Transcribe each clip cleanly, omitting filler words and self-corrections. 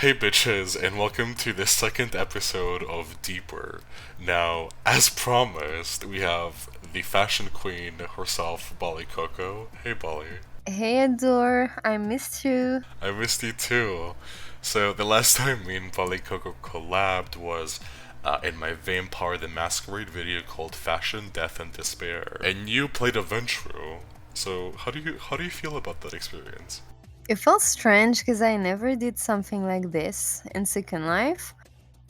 Hey bitches, and welcome to the second episode of Deeper. Now, as promised, we have the fashion queen herself, Bolly Coco. Hey Bolly. Hey Adore, I missed you. I missed you too. So, the last time me and Bolly Coco collabed was in my Vampire the Masquerade video called Fashion, Death, and Despair. And you played a Ventru. So, how do you feel about that experience? It felt strange because I never did something like this in Second Life.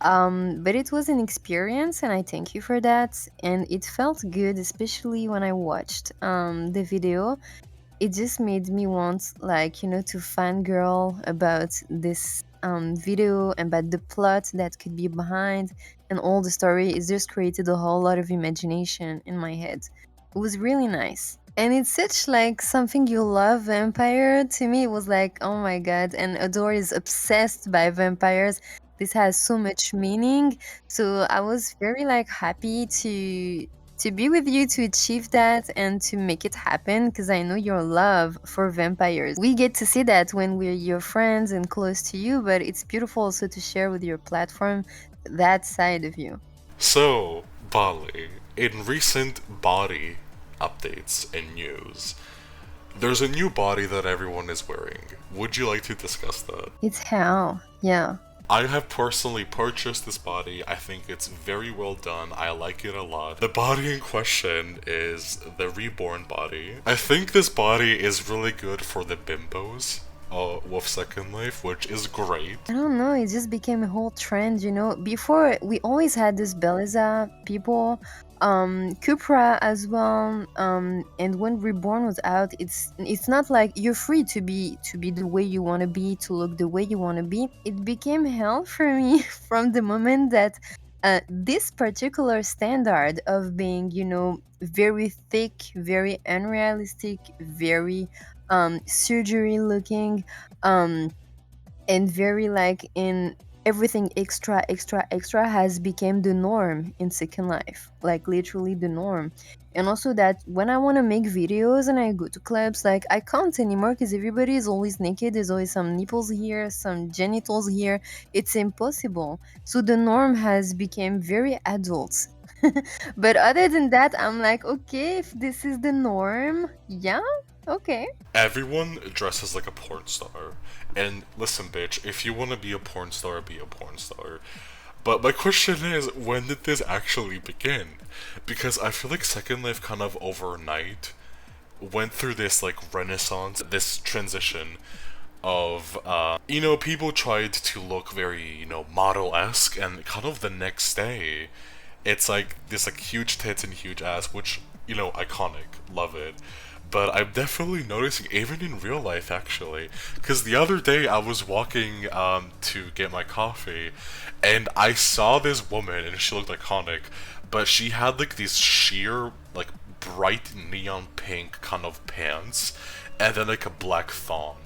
But it was an experience and I thank you for that. And it felt good, especially when I watched the video. It just made me want, to fangirl about this video and about the plot that could be behind and all the story. It just created a whole lot of imagination in my head. It was really nice. And it's such like something you love, vampire. To me, it was like, oh my god. And Adore is obsessed by vampires. This has so much meaning. So I was very like happy to be with you to achieve that and to make it happen because I know your love for vampires. We get to see that when we're your friends and close to you, but it's beautiful also to share with your platform that side of you. So, Bali, in recent body updates and news, there's a new body that everyone is wearing. Would you like to discuss that? It's hell. Yeah. I have personally purchased this body. I think it's very well done. I like it a lot. The body in question is the reborn body. I think this body is really good for the bimbos with Second Life, which is great. I don't know, it just became a whole trend, Before we always had this Beliza people, Cupra as well, and when Reborn was out, it's not like you're free to be the way you want to be, to look the way you want to be. It became hell for me from the moment that this particular standard of being, very thick, very unrealistic, very surgery looking, um and very like in everything extra extra extra has become the norm in Second Life, like literally the norm. And also that when I want to make videos and I go to clubs, like I can't anymore because everybody is always naked, there's always some nipples here, some genitals here. It's impossible, so the norm has become very adult. But other than that, I'm like, okay, if this is the norm, yeah, okay. Everyone dresses like a porn star. And listen, bitch, if you want to be a porn star, be a porn star. But my question is, when did this actually begin? Because I feel like Second Life kind of overnight went through this like renaissance, this transition of, people tried to look very, model-esque, and kind of the next day, it's like this like huge tits and huge ass, which, iconic, love it. But I'm definitely noticing, even in real life, actually. Because the other day I was walking to get my coffee, and I saw this woman, and she looked iconic, but she had like these sheer, like bright neon pink kind of pants, and then like a black thong.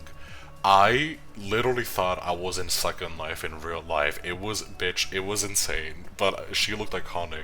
I literally thought I was in Second Life in real life. It was, bitch, it was insane. But she looked iconic.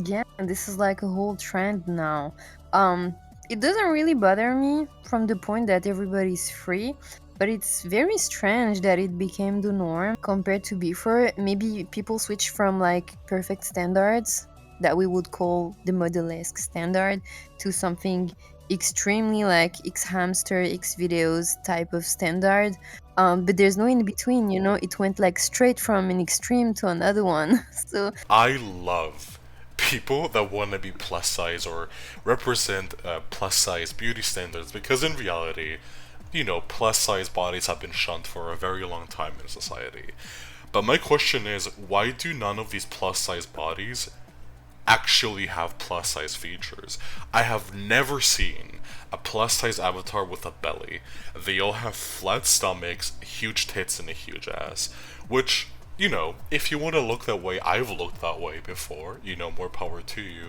Yeah, and this is like a whole trend now. Um, it doesn't really bother me from the point that everybody's free, but it's very strange that it became the norm compared to before. Maybe people switch from like perfect standards that we would call the modelesque standard to something extremely like X hamster, X videos type of standard. But there's no in between, it went like straight from an extreme to another one. So I love people that want to be plus size or represent plus size beauty standards, because in reality, plus size bodies have been shunned for a very long time in society. But my question is, why do none of these plus size bodies actually have plus size features. I have never seen a plus size avatar with a belly. They all have flat stomachs, huge tits, and a huge ass. Which, you know, if you want to look that way, I've looked that way before. You know, more power to you.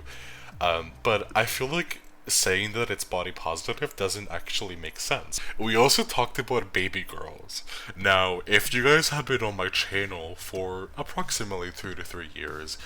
But I feel like saying that it's body positive doesn't actually make sense. We also talked about baby girls. Now, if you guys have been on my channel for approximately 2 to 3 years,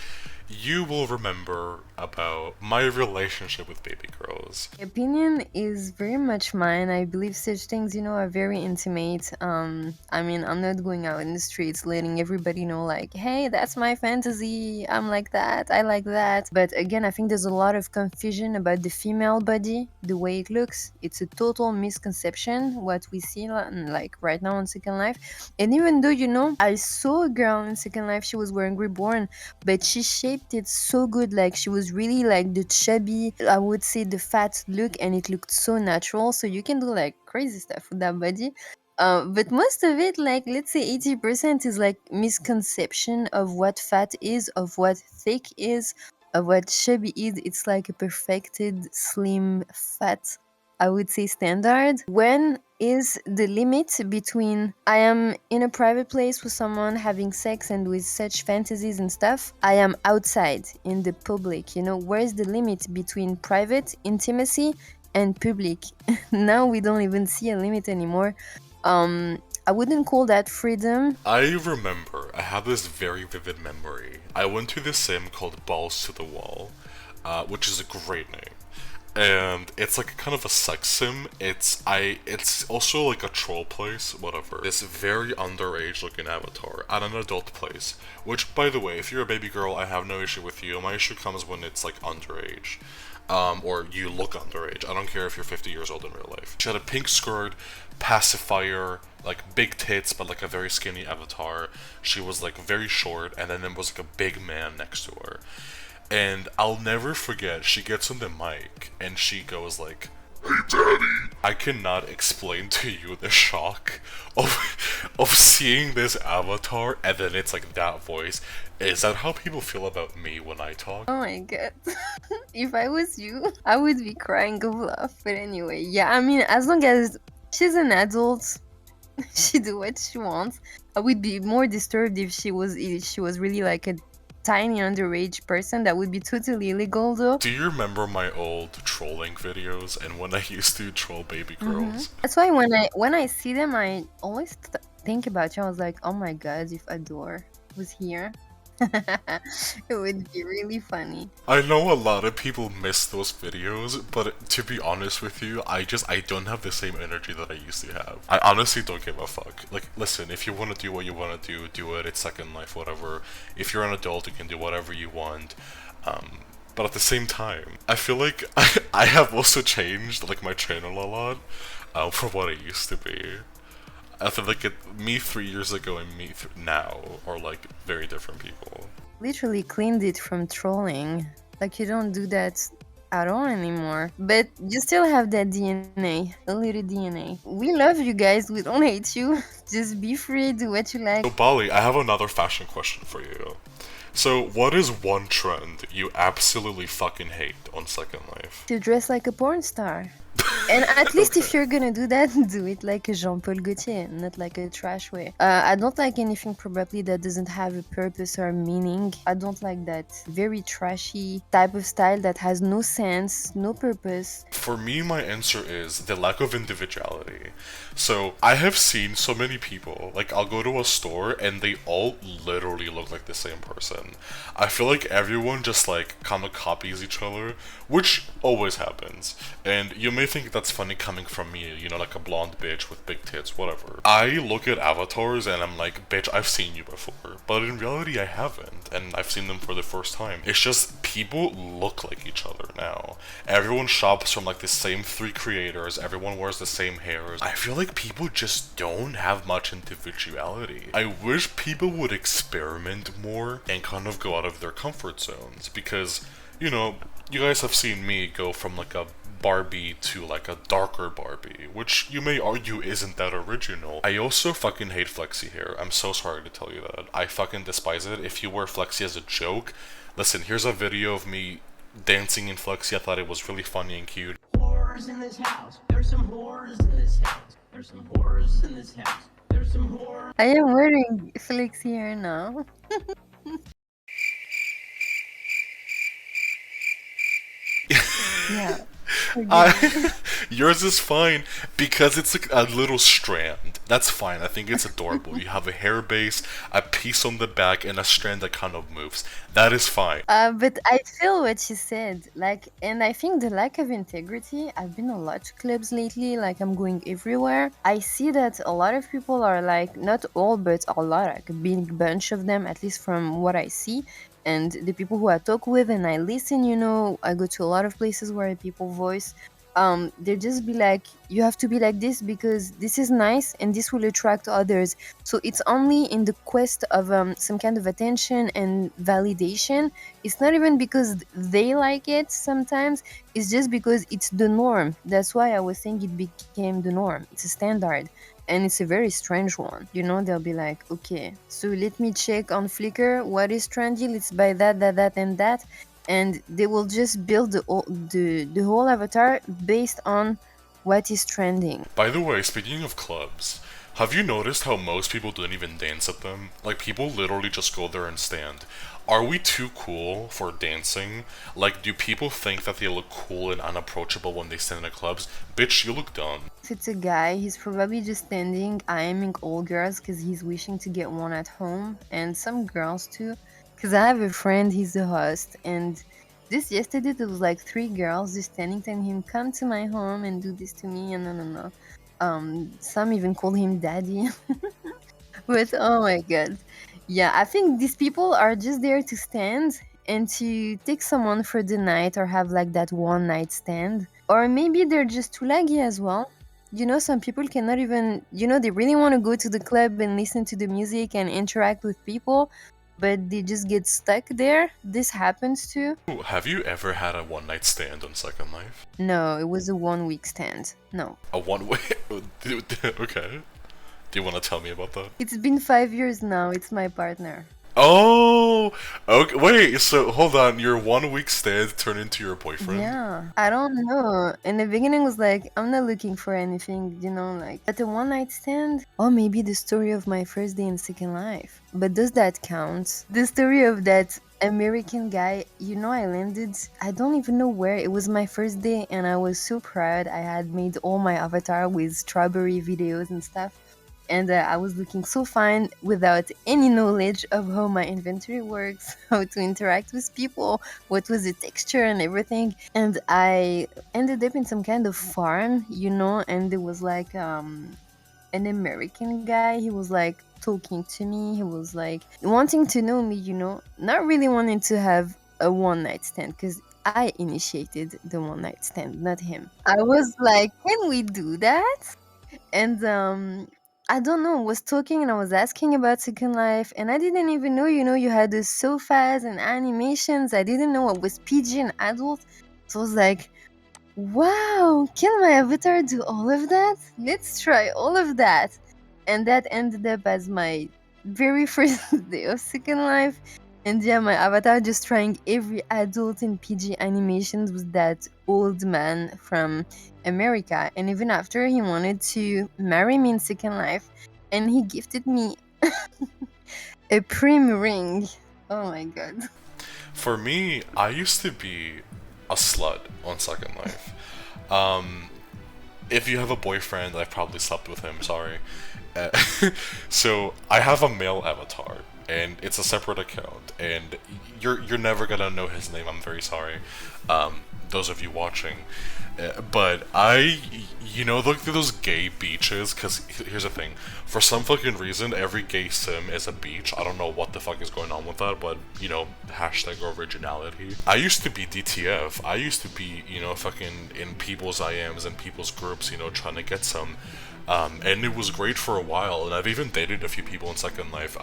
you will remember about my relationship with baby girls. Opinion is very much mine. I believe such things, are very intimate. I mean, I'm not going out in the streets letting everybody know, like, hey, that's my fantasy. I'm like that. I like that. But again, I think there's a lot of confusion about the female body, the way it looks. It's a total misconception what we see, like right now on Second Life. And even though, I saw a girl in Second Life, she was wearing Reborn, but she shaped it so good. Like, she was really like the chubby, I would say the fat look, and it looked so natural. So you can do like crazy stuff with that body. But most of it, like let's say 80%, is like misconception of what fat is, of what thick is, of what chubby is. It's like a perfected, slim, fat, I would say, standard. When is the limit between I am in a private place with someone having sex and with such fantasies and stuff, I am outside in the public? Where's the limit between private intimacy and public? Now we don't even see a limit anymore. I wouldn't call that freedom. I remember, I have this very vivid memory. I went to this sim called Balls to the Wall, which is a great name. And it's like kind of a sex sim. It's also like a troll place, whatever. This very underage looking avatar at an adult place. Which, by the way, if you're a baby girl, I have no issue with you. My issue comes when it's like underage. Or you look underage. I don't care if you're 50 years old in real life. She had a pink skirt, pacifier, like big tits, but like a very skinny avatar. She was like very short, and then there was like a big man next to her. And I'll never forget, she gets on the mic and she goes like, "Hey daddy." I cannot explain to you the shock of seeing this avatar and then it's like that voice. Is that how people feel about me when I talk? Oh my god. If I was you, I would be crying of laugh. But anyway, yeah, I mean, as long as she's an adult, she do what she wants. I would be more disturbed if she was really like a tiny underage person. That would be totally illegal though. Do you remember my old trolling videos and when I used to troll baby girls? That's why when I see them, I always think about you. I was like, oh my god, if Adore was here, it would be really funny. I know a lot of people miss those videos, but to be honest with you, I don't have the same energy that I used to have. I honestly don't give a fuck. Like, listen, if you want to do what you want to do it. It's Second Life, whatever. If you're an adult, you can do whatever you want. But at the same time, I feel like I have also changed like my channel a lot from what it used to be. I feel like me 3 years ago and me now are like very different people. Literally cleaned it from trolling. Like, you don't do that at all anymore. But you still have that DNA, a little DNA. We love you guys. We don't hate you. Just be free, do what you like. So Bolly, I have another fashion question for you. So what is one trend you absolutely fucking hate on Second Life? To dress like a porn star. And at least if you're gonna do that, do it like a Jean-Paul Gaultier, not like a trash way. I don't like anything probably that doesn't have a purpose or meaning. I don't like that very trashy type of style that has no sense, no purpose. For me, my answer is the lack of individuality. So I have seen so many people, like I'll go to a store and they all literally look like the same person. I feel like everyone just like kind of copies each other, which always happens. And you may think that's funny coming from me, you know, like a blonde bitch with big tits, whatever. I look at avatars and I'm like, bitch, I've seen you before. But in reality, I haven't, and I've seen them for the first time. It's just people look like each other now. Everyone shops from like the same 3 creators, everyone wears the same hairs. I feel like people just don't have much individuality. I wish people would experiment more and kind of go out of their comfort zones because, you know, you guys have seen me go from like a Barbie to like a darker Barbie, which you may argue isn't that original. I also fucking hate flexi hair. I'm so sorry to tell you that. I fucking despise it. If you wear flexi as a joke, listen, here's a video of me dancing in flexi. I thought it was really funny and cute. Whores in this house. There's some whores in this house. There's some whores in this house. There's some whores. I am wearing flexi hair now. Yeah. Yours is fine because it's like a little strand. That's fine. I think it's adorable. You have a hair base, a piece on the back, and a strand that kind of moves. That is fine. But I feel what she said. Like, and I think the lack of integrity. I've been a lot to clubs lately. Like, I'm going everywhere. I see that a lot of people are like, not all, but a lot, like a big bunch of them, at least from what I see. And the people who I talk with and I listen, I go to a lot of places where people voice. They just be like, you have to be like this because this is nice and this will attract others. So it's only in the quest of some kind of attention and validation. It's not even because they like it sometimes, it's just because it's the norm. That's why I was saying it became the norm. It's a standard. And it's a very strange one. They'll be like, okay, so let me check on Flickr what is trendy. Let's buy that, and that. And they will just build the whole avatar based on what is trending. By the way, speaking of clubs, have you noticed how most people don't even dance at them? Like, people literally just go there and stand. Are we too cool for dancing? Like, do people think that they look cool and unapproachable when they stand in the clubs? Bitch, you look dumb. If it's a guy, he's probably just standing, IMing all girls because he's wishing to get one at home, and some girls too. Because I have a friend, he's the host, and this yesterday there was like 3 girls just standing telling him, come to my home and do this to me, and no. Some even called him daddy. But oh my god. Yeah, I think these people are just there to stand and to take someone for the night or have like that one night stand. Or maybe they're just too laggy as well. Some people cannot even, they really want to go to the club and listen to the music and interact with people, but they just get stuck there. This happens too. Ooh, have you ever had a one-night stand on Second Life? No, it was a 1 week stand. No. A one-way? Okay. Do you want to tell me about that? It's been 5 years now. It's my partner. Oh! Okay, wait, so hold on. Your 1 week stand turned into your boyfriend? Yeah. I don't know. In the beginning, it was like, I'm not looking for anything, But the one night stand? Or maybe the story of my first day in Second Life. But does that count? The story of that American guy, I landed, I don't even know where. It was my first day and I was so proud. I had made all my avatar with strawberry videos and stuff. And I was looking so fine without any knowledge of how my inventory works, how to interact with people, what was the texture and everything. And I ended up in some kind of farm, and there was like an American guy. He was like talking to me. He was like wanting to know me, not really wanting to have a one night stand because I initiated the one night stand, not him. I was like, can we do that? And I don't know, was talking and I was asking about Second Life, and I didn't even know, you had the sofas and animations. I didn't know what was PG and adult. So I was like, wow, can my avatar do all of that? Let's try all of that. And that ended up as my very first day of Second Life. And yeah, my avatar just trying every adult in PG animations with that old man from America. And even after, he wanted to marry me in Second Life, and he gifted me a prim ring. Oh my god. For me, I used to be a slut on Second Life. If you have a boyfriend, I've probably slept with him, sorry. Uh, so, I have a male avatar, and it's a separate account, and you're never gonna know his name, I'm very sorry. Those of you watching. But look through those gay beaches, because here's the thing. For some fucking reason, every gay sim is a beach. I don't know what the fuck is going on with that, but, hashtag originality. I used to be DTF. I used to be, fucking in people's IMs and people's groups, trying to get some. And it was great for a while, and I've even dated a few people in Second Life.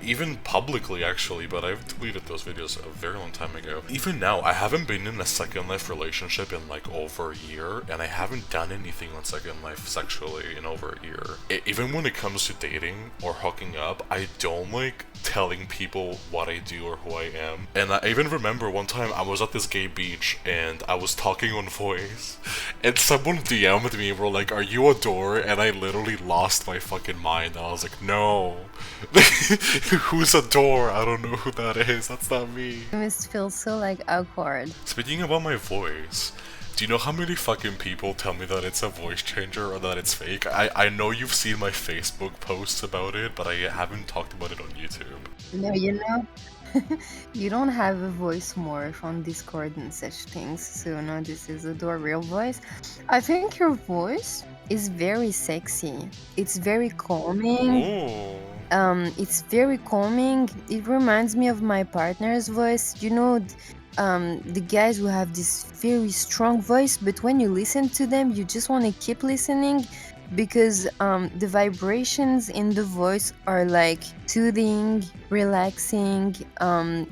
even publicly actually, but I've deleted those videos a very long time ago. Even now, I haven't been in a Second Life relationship in like over a year, and I haven't done anything on Second Life sexually in over a year. Even when it comes to dating or hooking up, I don't like telling people what I do or who I am. And I even remember one time I was at this gay beach and I was talking on voice, and someone DM'd me and were like, "Are you Adore?" And I literally lost my fucking mind. I was like, no. Who's Adore? I don't know who that is. That's not me. It must feel so like awkward. Speaking about my voice, do you know how many fucking people tell me that it's a voice changer or that it's fake? I know you've seen my Facebook posts about it, but I haven't talked about it on YouTube. No, you know, you don't have a voice morph on Discord and such things, so no, this is Adore real voice. I think your voice is very sexy. It's very calming. Oh. It's very calming. It reminds me of my partner's voice. You know, the guys who have this very strong voice, but when you listen to them, you just want to keep listening because the vibrations in the voice are like soothing, relaxing.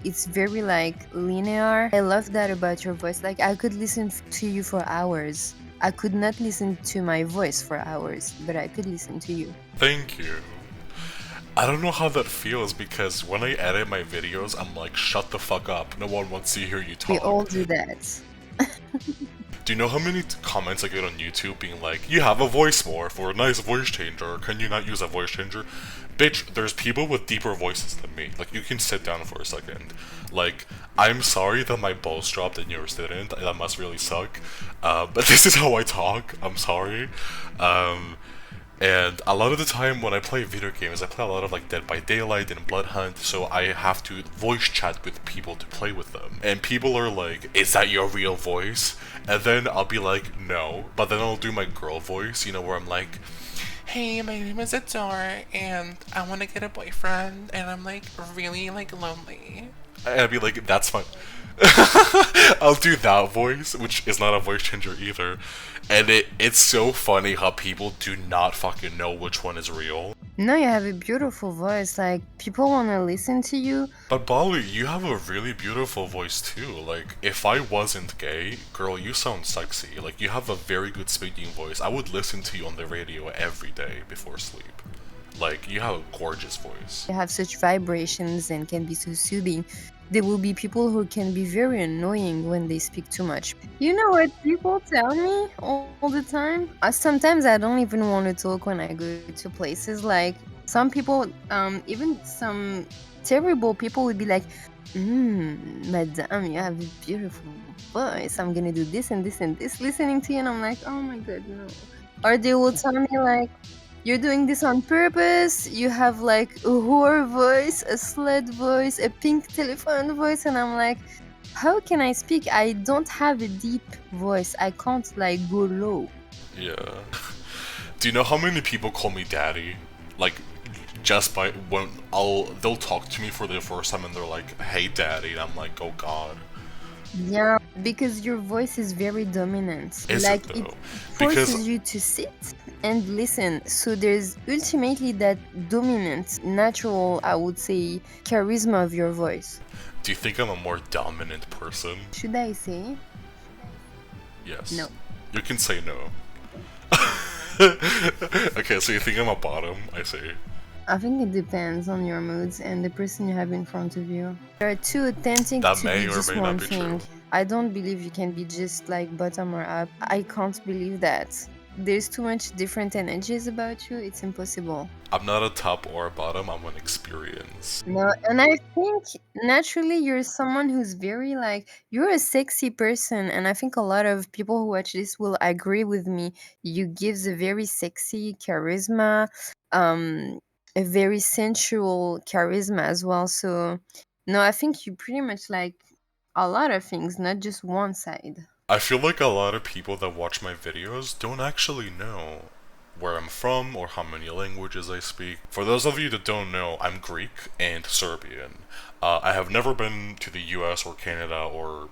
It's very like linear. I love that about your voice. Like I could listen to you for hours. I could not listen to my voice for hours, but I could listen to you. Thank you. I don't know how that feels because when I edit my videos, I'm like, shut the fuck up. No one wants to hear you talk. We all do that. Do you know how many comments I get on YouTube being like, you have a voice morph or a nice voice changer, can you not use a voice changer? Bitch, there's people with deeper voices than me. Like, you can sit down for a second. Like, I'm sorry that my balls dropped and yours didn't. That must really suck. But this is how I talk. I'm sorry. And a lot of the time when I play video games, I play a lot of like Dead by Daylight and Blood Hunt, so I have to voice chat with people to play with them. And people are like, is that your real voice? And then I'll be like, no. But then I'll do my girl voice, you know, where I'm like, hey, my name is Adore, and I want to get a boyfriend, and I'm like really like lonely. And I'll be like, that's fine. I'll do that voice, which is not a voice changer either. And it's so funny how people do not fucking know which one is real. No, you have a beautiful voice. Like, people want to listen to you. But Bolly, you have a really beautiful voice too. Like, if I wasn't gay, girl, you sound sexy. Like, you have a very good speaking voice. I would listen to you on the radio every day before sleep. Like, you have a gorgeous voice. You have such vibrations and can be so soothing. There will be people who can be very annoying when they speak too much. You know what people tell me all the time? Sometimes I don't even want to talk when I go to places. Like, some people, even some terrible people would be like, madame, you have a beautiful voice. I'm gonna do this and this and this listening to you. And I'm like, oh my god, no. Or they will tell me like, you're doing this on purpose, you have like a whore voice, a slut voice, a pink telephone voice, and I'm like, how can I speak? I don't have a deep voice. I can't like go low. Yeah. Do you know how many people call me daddy? Like, just by when they'll talk to me for the first time and they're like, hey daddy, and I'm like, oh god. Yeah, because your voice is very dominant. Is like it though? forces Because you to sit and listen. So there's ultimately that dominant, natural, I would say, charisma of your voice. do you think I'm a more dominant person? Should I say? Yes. No. You can say no. Okay, so you think I'm a bottom? I see. I think it depends on your moods and the person you have in front of you. You are too authentic That to may be or just may one not be thing. true. I don't believe you can be just like bottom or up. I can't believe that. There's too much different energies about you. It's impossible. I'm not a top or a bottom, I'm an experience. No, and I think naturally you're someone who's very like, you're a sexy person, and I think a lot of people who watch this will agree with me. You gives a very sexy charisma, a very sensual charisma as well. So no, I think you pretty much like a lot of things, not just one side. I feel like a lot of people that watch my videos don't actually know where I'm from or how many languages I speak. For those of you that don't know, I'm Greek and Serbian. I have never been to the US or Canada or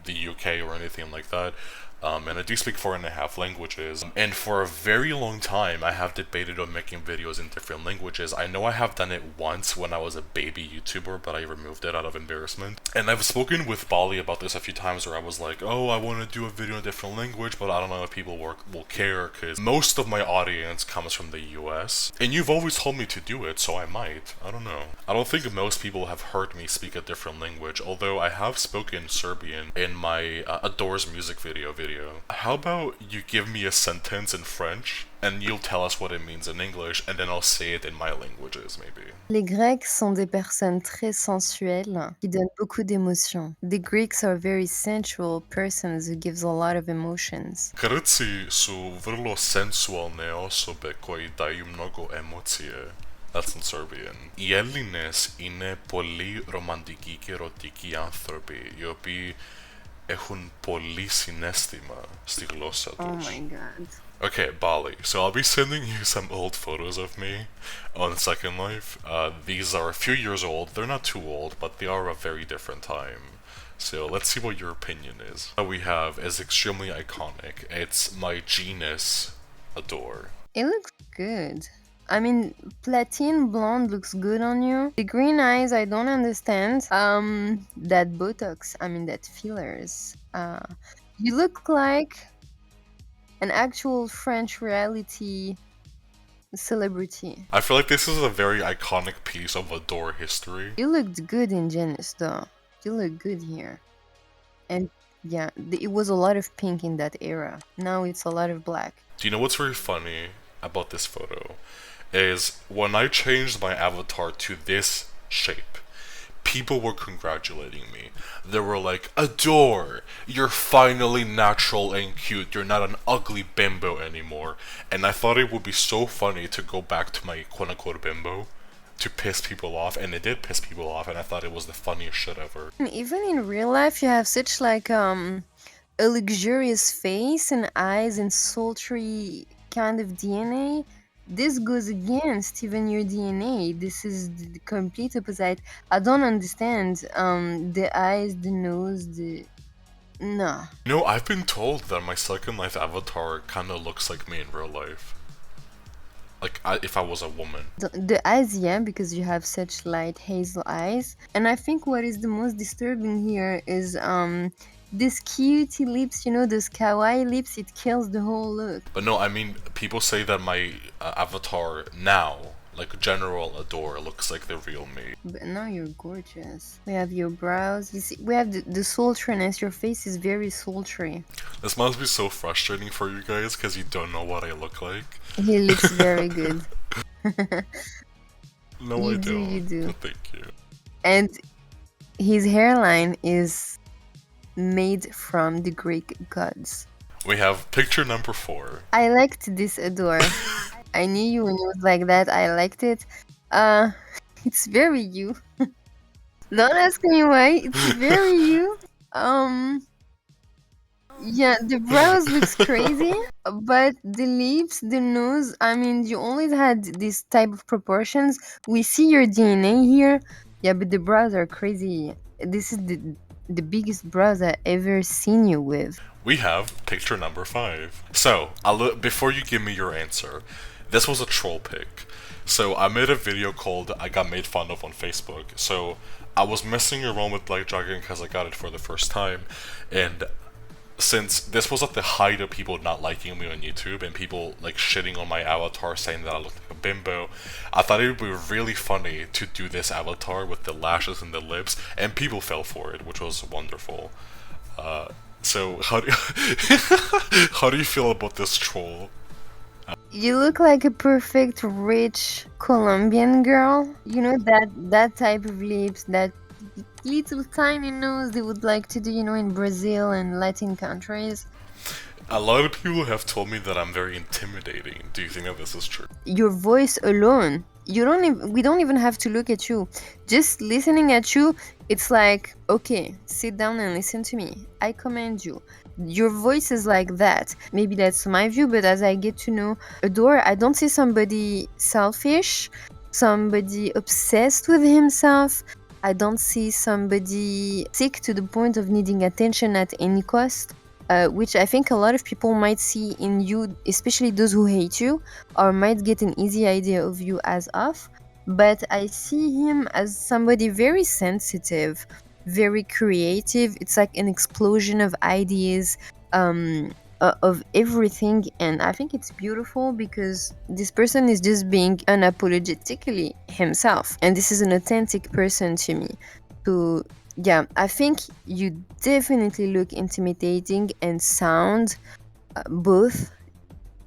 the UK or anything like that. and I do speak 4.5 languages. And for a very long time, I have debated on making videos in different languages. I know I have done it once when I was a baby YouTuber, but I removed it out of embarrassment. And I've spoken with Bolly about this a few times where I was like, oh, I want to do a video in a different language, but I don't know if people will care, because most of my audience comes from the US. And you've always told me to do it, so I might. I don't know. I don't think most people have heard me speak a different language, although I have spoken Serbian in my Adore's music video. How about you give me a sentence in French, and you'll tell us what it means in English, and then I'll say it in my languages, maybe. Les Grecs sont des personnes très sensuelles qui donnent beaucoup d'émotions. The Greeks are very sensual persons who gives a lot of emotions. Grci su vrlo sensualne osobe koji daju mnogo emocije. That's in Serbian. Οι Έλληνες είναι πολύ ρομαντικοί και ερωτικοί άνθρωποι, οι οποίοι έχουν πολύ συναίσθημα στη γλώσσα τους. Oh my god. Okay, Bali. So I'll be sending you some old photos of me on Second Life. These are a few years old. They're not too old, but they are a very different time. So let's see what your opinion is. What we have is extremely iconic. It's my genus, Adore. It looks good. I mean, platinum blonde looks good on you. The green eyes, I don't understand. That Botox, I mean, that fillers. You look like an actual French reality celebrity. I feel like this is a very iconic piece of Adore history. You looked good in Genesis, though. You look good here. And yeah, it was a lot of pink in that era. Now it's a lot of black. Do you know what's very funny about this photo? Is when I changed my avatar to this shape, people were congratulating me. They were like, Adore, you're finally natural and cute. You're not an ugly bimbo anymore. And I thought it would be so funny to go back to my quote-unquote bimbo to piss people off, and it did piss people off, and I thought it was the funniest shit ever. Even in real life, you have such like a luxurious face and eyes and sultry kind of DNA. This goes against even your DNA. This is the complete opposite. I don't understand the eyes, the nose, the... Nah. No, I've been told that my Second Life avatar kind of looks like me in real life. Like, if I was a woman. The eyes, yeah, because you have such light hazel eyes. And I think what is the most disturbing here is this cutie lips, you know, those kawaii lips, it kills the whole look. But no, I mean, people say that my avatar now, like general Adore, looks like the real me. But now you're gorgeous. We have your brows. You see, we have the sultriness. Your face is very sultry. This must be so frustrating for you guys because you don't know what I look like. He looks very good. No, You I do, don't. you do. Thank you. And his hairline is made from the Greek gods. We have picture number 4. I liked this Adore. I knew you when it was like that. I liked it. It's very you. Don't ask me why. It's very you. Yeah, the brows looks crazy, but the lips, the nose, I mean, you always had this type of proportions. We see your DNA here. Yeah, but the brows are crazy. This is the biggest brows I ever seen you with. We have picture number 5. So, before you give me your answer, this was a troll pic. So, I made a video called I Got Made Fun of on Facebook. So, I was messing around with light jogging because I got it for the first time. And since this was at the height of people not liking me on YouTube and people like shitting on my avatar saying that I looked like a bimbo, I thought it would be really funny to do this avatar with the lashes and the lips, and people fell for it, which was wonderful. So how do you feel about this troll? You look like a perfect rich Colombian girl. You know, that type of lips, that little tiny nose they would like to do, you know, in Brazil and Latin countries. A lot of people have told me that I'm very intimidating. Do you think that this is true? Your voice alone, we don't even have to look at you. Just listening at you, it's like, okay, sit down and listen to me. I command you. Your voice is like that. Maybe that's my view, but as I get to know Adore, I don't see somebody selfish, somebody obsessed with himself. I don't see somebody sick to the point of needing attention at any cost. which I think a lot of people might see in you, especially those who hate you, or might get an easy idea of you as off. But I see him as somebody very sensitive, very creative. It's like an explosion of ideas, of everything. And I think it's beautiful because this person is just being unapologetically himself. And this is an authentic person to me. So yeah, I think you definitely look intimidating and sound both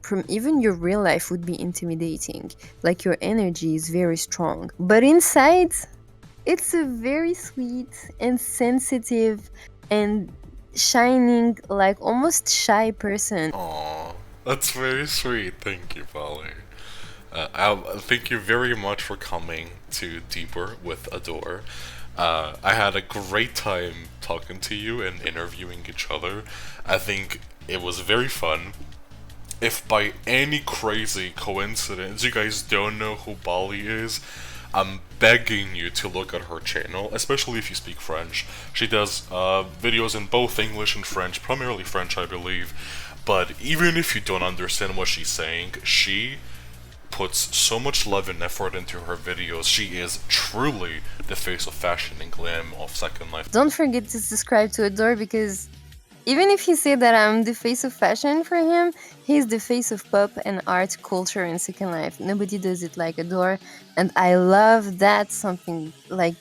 from even your real life would be intimidating. Like your energy is very strong. But inside, it's a very sweet and sensitive and shining, like almost shy person. Aw, that's very sweet. Thank you, Bolly. Thank you very much for coming to Deeper with Adore. I had a great time talking to you and interviewing each other. I think it was very fun. If by any crazy coincidence you guys don't know who Bolly is, I'm begging you to look at her channel, especially if you speak French. She does videos in both English and French, primarily French, I believe. But even if you don't understand what she's saying, she puts so much love and effort into her videos. She is truly the face of fashion and glam of Second Life. Don't forget to subscribe to Adore because even if he said that I'm the face of fashion for him, he's the face of pop and art culture in Second Life. Nobody does it like Adore, and I love that something like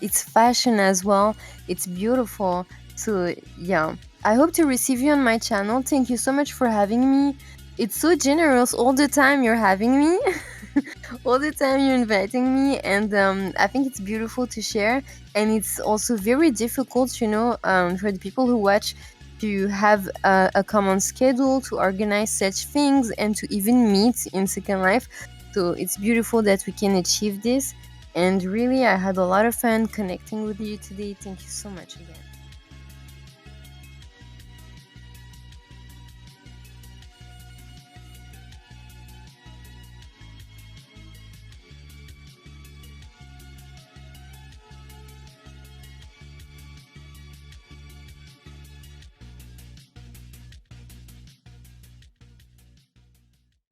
it's fashion as well. It's beautiful. So yeah, I hope to receive you on my channel. Thank you so much for having me. It's so generous all the time you're having me. All the time you're inviting me, and I think it's beautiful to share. And it's also very difficult, for the people who watch to have a common schedule to organize such things and to even meet in Second Life. So it's beautiful that we can achieve this. And really, I had a lot of fun connecting with you today. Thank you so much again.